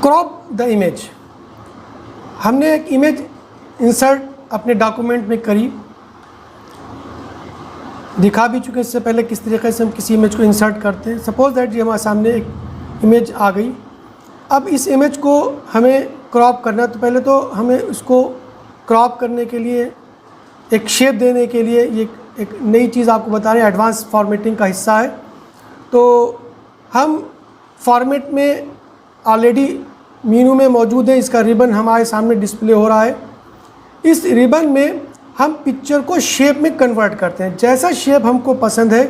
Crop the image. हमने एक image insert अपने डॉक्यूमेंट में करी, दिखा भी चुके इससे पहले किस तरीके से हम किसी इमेज को इंसर्ट करते हैं। सपोज दैट ये हमारे सामने एक इमेज आ गई। अब इस इमेज को हमें क्रॉप करना है, तो पहले तो हमें उसको क्रॉप करने के लिए एक शेप देने के लिए ये एक नई चीज़ आपको बता रहे हैं, एडवांस फॉर्मेटिंग का हिस्सा है। तो हम फॉर्मेट में ऑलरेडी मेनू में मौजूद है, इसका रिबन हमारे सामने डिस्प्ले हो रहा है। इस रिबन में हम पिक्चर को शेप में कन्वर्ट करते हैं, जैसा शेप हमको पसंद है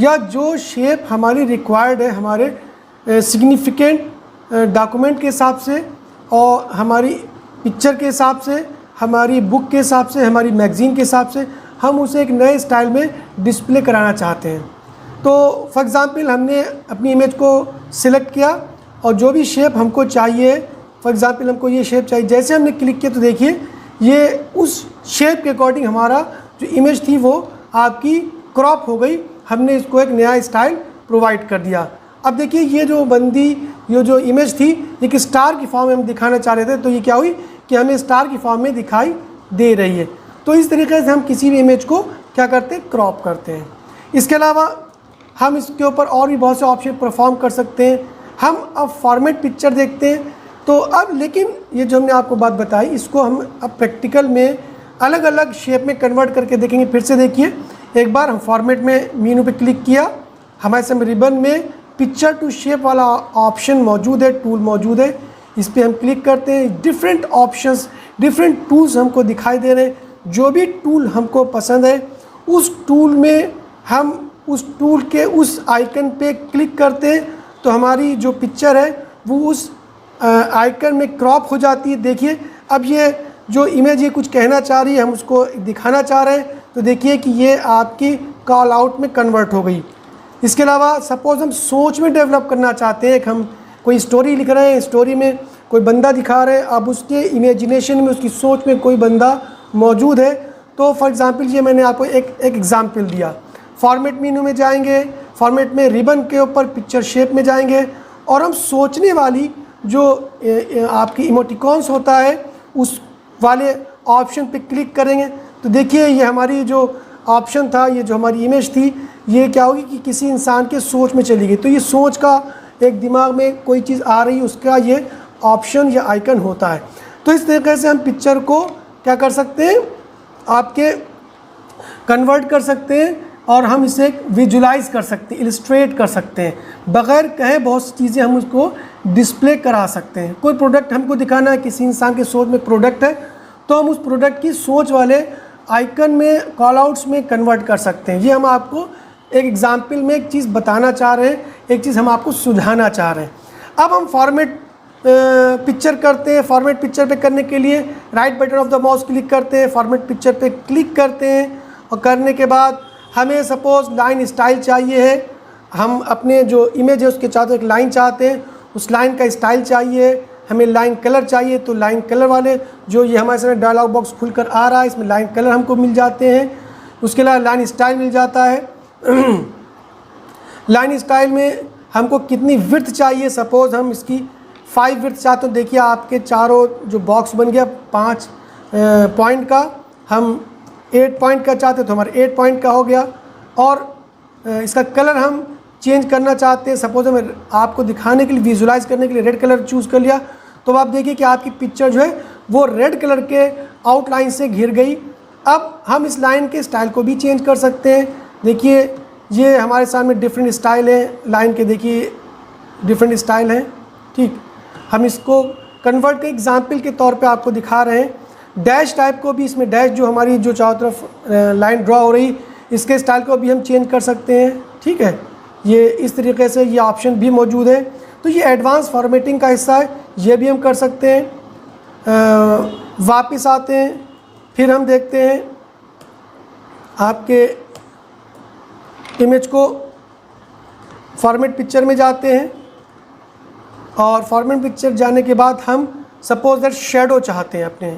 या जो शेप हमारी रिक्वायर्ड है हमारे सिग्निफिकेंट डॉक्यूमेंट के हिसाब से और हमारी पिक्चर के हिसाब से, हमारी बुक के हिसाब से, हमारी मैगज़ीन के हिसाब से हम उसे एक नए स्टाइल में डिस्प्ले कराना चाहते हैं। तो फॉर एग्ज़ाम्पल हमने अपनी इमेज को सिलेक्ट किया और जो भी शेप हमको चाहिए, फॉर एग्ज़ाम्पल हमको ये शेप चाहिए, जैसे हमने क्लिक किया तो देखिए ये उस शेप के अकॉर्डिंग हमारा जो इमेज थी वो आपकी क्रॉप हो गई। हमने इसको एक नया स्टाइल प्रोवाइड कर दिया। अब देखिए ये जो बंदी, ये जो इमेज थी ये कि स्टार की फॉर्म में हम दिखाना चाह रहे थे, तो ये क्या हुई कि हमें स्टार की फॉर्म में दिखाई दे रही है। तो इस तरीके से हम किसी भी इमेज को क्या करते हैं, क्रॉप करते हैं। इसके अलावा हम इसके ऊपर और भी बहुत से ऑप्शन परफॉर्म कर सकते हैं। हम अब फॉर्मेट पिक्चर देखते हैं। तो अब लेकिन ये जो हमने आपको बात बताई इसको हम अब प्रैक्टिकल में अलग अलग शेप में कन्वर्ट करके देखेंगे। फिर से देखिए, एक बार हम फॉर्मेट में मेनू पे क्लिक किया, हमारे सामने रिबन में पिक्चर टू शेप वाला ऑप्शन मौजूद है, टूल मौजूद है। इस पर हम क्लिक करते हैं, डिफरेंट ऑप्शंस, डिफरेंट टूल्स हमको दिखाई दे रहे हैं। जो भी टूल हमको पसंद है उस टूल में हम उस टूल के उस आइकन पे क्लिक करते हैं तो हमारी जो पिक्चर है वो उस आइकन में क्रॉप हो जाती है। देखिए अब ये जो इमेज ये कुछ कहना चाह रही है, हम उसको दिखाना चाह रहे हैं, तो देखिए कि ये आपकी कॉल आउट में कन्वर्ट हो गई। इसके अलावा सपोज़ हम सोच में डेवलप करना चाहते हैं, हम कोई स्टोरी लिख रहे हैं, स्टोरी में कोई बंदा दिखा रहे हैं, अब उसके इमेजिनेशन में, उसकी सोच में कोई बंदा मौजूद है। तो फॉर एग्ज़ाम्पल ये मैंने आपको एक एग्ज़ाम्पल दिया। फॉर्मेट मेनू में जाएंगे, फॉर्मेट में रिबन के ऊपर पिक्चर शेप में जाएंगे और हम सोचने वाली जो आपकी इमोटिकॉन्स होता है उस वाले ऑप्शन पे क्लिक करेंगे। तो देखिए ये हमारी जो ऑप्शन था, ये जो हमारी इमेज थी, ये क्या होगी कि किसी इंसान के सोच में चली गई। तो ये सोच का एक दिमाग में कोई चीज़ आ रही है, उसका ये ऑप्शन या आइकन होता है। तो इस तरीके से हम पिक्चर को क्या कर सकते हैं, आपके कन्वर्ट कर सकते हैं और हम इसे विजुलाइज कर सकते हैं, इलिस्ट्रेट कर सकते हैं। बग़ैर कहे बहुत सी चीज़ें हम उसको डिस्प्ले करा सकते हैं। कोई प्रोडक्ट हमको दिखाना है, किसी इंसान के सोच में प्रोडक्ट है, तो हम उस प्रोडक्ट की सोच वाले आइकन में, कॉल आउट्स में कन्वर्ट कर सकते हैं। ये हम आपको एक एग्जाम्पल में एक चीज़ बताना चाह रहे हैं, एक चीज़ हम आपको सुझाना चाह रहे हैं। अब हम फॉर्मेट पिक्चर करते हैं। फॉर्मेट पिक्चर पे करने के लिए right button of the mouse click करते हैं, फॉर्मेट पिक्चर पे क्लिक करते हैं और करने के बाद हमें सपोज़ लाइन स्टाइल चाहिए है, हम अपने जो इमेज है उसके चाहते एक लाइन चाहते हैं, उस लाइन का स्टाइल चाहिए, हमें लाइन कलर चाहिए, तो लाइन कलर वाले जो ये हमारे सामने डायलॉग बॉक्स खुलकर आ रहा है इसमें लाइन कलर हमको मिल जाते हैं। उसके अलावा लाइन स्टाइल मिल जाता है। लाइन स्टाइल में हमको कितनी विड्थ चाहिए, सपोज़ हम इसकी 5 विड्थ चाहते हो। देखिए आपके चारों जो बॉक्स बन गया 5 पॉइंट का, हम 8 पॉइंट का चाहते तो हमारा 8 पॉइंट का हो गया। और इसका कलर हम चेंज करना चाहते हैं, सपोज हमें आपको दिखाने के लिए, विजुलाइज करने के लिए रेड कलर चूज़ कर लिया, तो आप देखिए कि आपकी पिक्चर जो है वो रेड कलर के आउटलाइन से घिर गई। अब हम इस लाइन के स्टाइल को भी चेंज कर सकते हैं। देखिए ये हमारे सामने डिफरेंट स्टाइल है लाइन के, देखिए डिफरेंट स्टाइल हैं। ठीक, हम इसको कन्वर्ट के एग्जाम्पल के तौर पे आपको दिखा रहे हैं। डैश टाइप को भी, इसमें डैश जो हमारी जो चारों तरफ लाइन ड्रॉ हो रही, इसके स्टाइल को भी हम चेंज कर सकते हैं। ठीक है, ये इस तरीके से ये ऑप्शन भी मौजूद है। तो ये एडवांस फॉर्मेटिंग का हिस्सा है, ये भी हम कर सकते हैं। वापस आते हैं, फिर हम देखते हैं आपके इमेज को, फॉर्मेट पिक्चर में जाते हैं और फॉर्मेट पिक्चर जाने के बाद हम सपोज दैट शेडो चाहते हैं अपने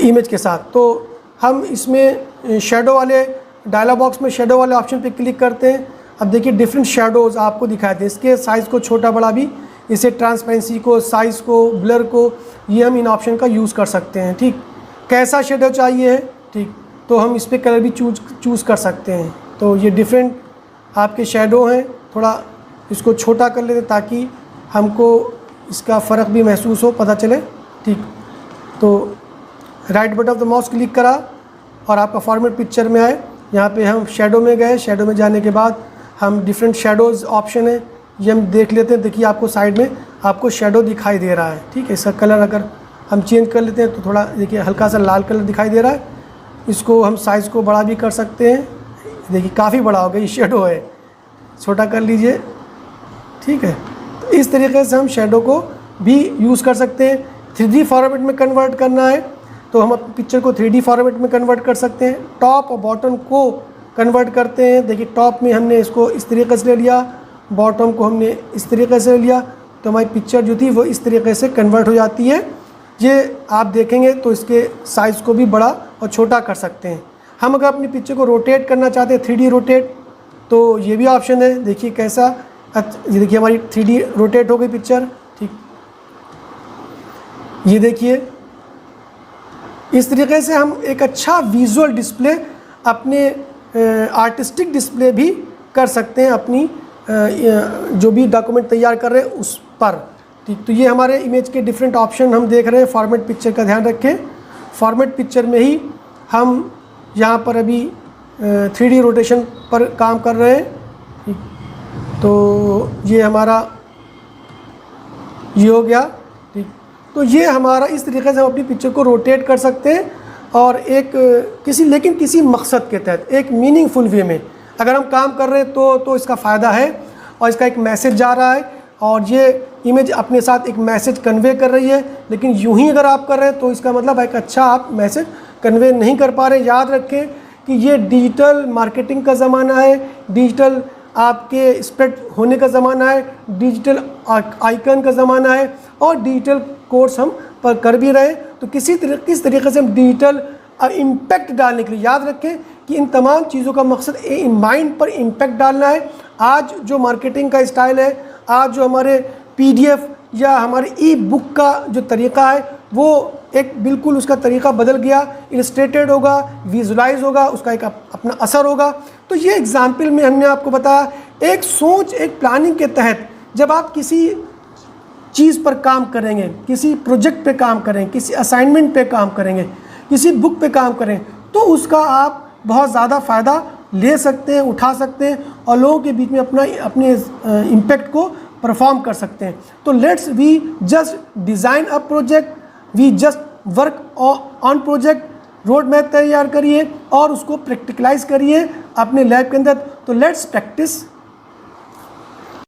इमेज के साथ, तो हम इसमें शेडो वाले डायलॉग बॉक्स में शेडो वाले ऑप्शन पे क्लिक करते हैं। अब देखिए डिफरेंट शेडोज़ आपको दिखाई दे, इसके साइज़ को छोटा बड़ा भी इसे ट्रांसपेरेंसी को, साइज़ को, ब्लर को, ये हम इन ऑप्शन का यूज़ कर सकते हैं। ठीक, कैसा शेडो चाहिए है, ठीक, तो हम इस पर कलर भी चूज़ कर सकते हैं। तो ये डिफरेंट आपके शेडो हैं। थोड़ा इसको छोटा कर लेते ताकि हमको इसका फ़र्क भी महसूस हो, पता चले। ठीक, तो right button of the mouse click करा और आपका फॉर्मेट पिक्चर में आए। यहाँ पे हम शेडो में गए। शेडो में जाने के बाद हम डिफरेंट शेडोज़ ऑप्शन है, ये हम देख लेते हैं। देखिए आपको साइड में आपको शेडो दिखाई दे रहा है। ठीक है, इसका कलर अगर हम चेंज कर लेते हैं तो थोड़ा देखिए हल्का सा लाल कलर दिखाई दे रहा है। इसको हम साइज़ को बड़ा भी कर सकते हैं। देखिए काफ़ी बड़ा हो गया, ये शेडो है, छोटा कर लीजिए। ठीक है, तो इस तरीके से हम शेडो को भी यूज़ कर सकते हैं। 3D फॉर्मेट में कन्वर्ट करना है तो हम अपनी पिक्चर को 3D फॉर्मेट में कन्वर्ट कर सकते हैं। टॉप और बॉटम को कन्वर्ट करते हैं। देखिए टॉप में हमने इसको इस तरीके से ले लिया, बॉटम को हमने इस तरीके से ले लिया, तो हमारी पिक्चर जो थी वो इस तरीके से कन्वर्ट हो जाती है। ये आप देखेंगे तो इसके साइज़ को भी बड़ा और छोटा कर सकते हैं। हम अगर अपनी पिक्चर को रोटेट करना चाहते हैं, 3D रोटेट, तो ये भी ऑप्शन है। देखिए कैसा, ये देखिए हमारी 3D रोटेट हो गई पिक्चर। ठीक, ये देखिए इस तरीके से हम एक अच्छा विजुअल डिस्प्ले, अपने आर्टिस्टिक डिस्प्ले भी कर सकते हैं अपनी जो भी डॉक्यूमेंट तैयार कर रहे हैं उस पर। ठीक, तो ये हमारे इमेज के डिफरेंट ऑप्शन हम देख रहे हैं। फॉर्मेट पिक्चर का ध्यान रखें, फॉर्मेट पिक्चर में ही हम यहाँ पर अभी 3D रोटेशन पर काम कर रहे हैं। ठीक, तो ये हमारा ये हो गया। ठीक, तो ये हमारा इस तरीके से हम अपनी पिक्चर को रोटेट कर सकते हैं और एक किसी मकसद के तहत, एक मीनिंगफुल वे में अगर हम काम कर रहे हैं तो इसका फ़ायदा है और इसका एक मैसेज जा रहा है और ये इमेज अपने साथ एक मैसेज कन्वे कर रही है। लेकिन यूं ही अगर आप कर रहे हैं तो इसका मतलब एक अच्छा आप मैसेज कन्वे नहीं कर पा रहे। याद रखें कि ये डिजिटल मार्केटिंग का ज़माना है, डिजिटल आपके स्प्रेड होने का ज़माना है, डिजिटल आइकन का ज़माना है और डिजिटल कोर्स हम पर कर भी रहे। तो किस तरीके से हम डिजिटल इम्पैक्ट डालने के लिए, याद रखें कि इन तमाम चीज़ों का मकसद इन माइंड पर इम्पैक्ट डालना है। आज जो मार्केटिंग का स्टाइल है, आज जो हमारे PDF या हमारे ई-बुक का जो तरीक़ा है वो एक बिल्कुल उसका तरीक़ा बदल गया। इलस्ट्रेटेड होगा, विजुलाइज होगा, उसका एक अपना असर होगा। तो ये एग्जाम्पल में हमने आपको बताया, एक सोच, एक प्लानिंग के तहत जब आप किसी चीज़ पर काम करेंगे, किसी प्रोजेक्ट पे काम करेंगे, किसी असाइनमेंट पे काम करेंगे, किसी बुक पे काम करें, तो उसका आप बहुत ज़्यादा फ़ायदा ले सकते हैं, उठा सकते हैं और लोगों के बीच में अपने इम्पैक्ट को परफॉर्म कर सकते हैं। तो let's we just design a project, we just work on project, road map तैयार करिए और उसको प्रैक्टिकलाइज करिए अपने लैब के अंदर। तो लेट्स प्रैक्टिस